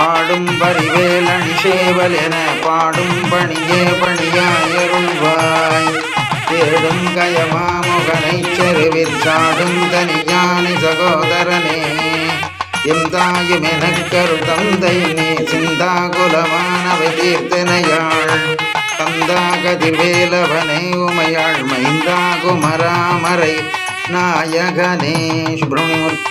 ஆடும் பரிவேலணி சேவல் என பாடும் பணியே பணியாயருள்வாய். தேடும் கயமாமுகனைச் செருவில் சாடும் தனியானை சகோதரனே, எம் தாயும் எனக்கரு தந்தை நீ சிந்தா குலமானவை தீர்த்தனையாள். கந்தா கதிர்வேலவனை உமையாள் மைந்தா குமராமரை நாயகனே. சுப்பிரமணிய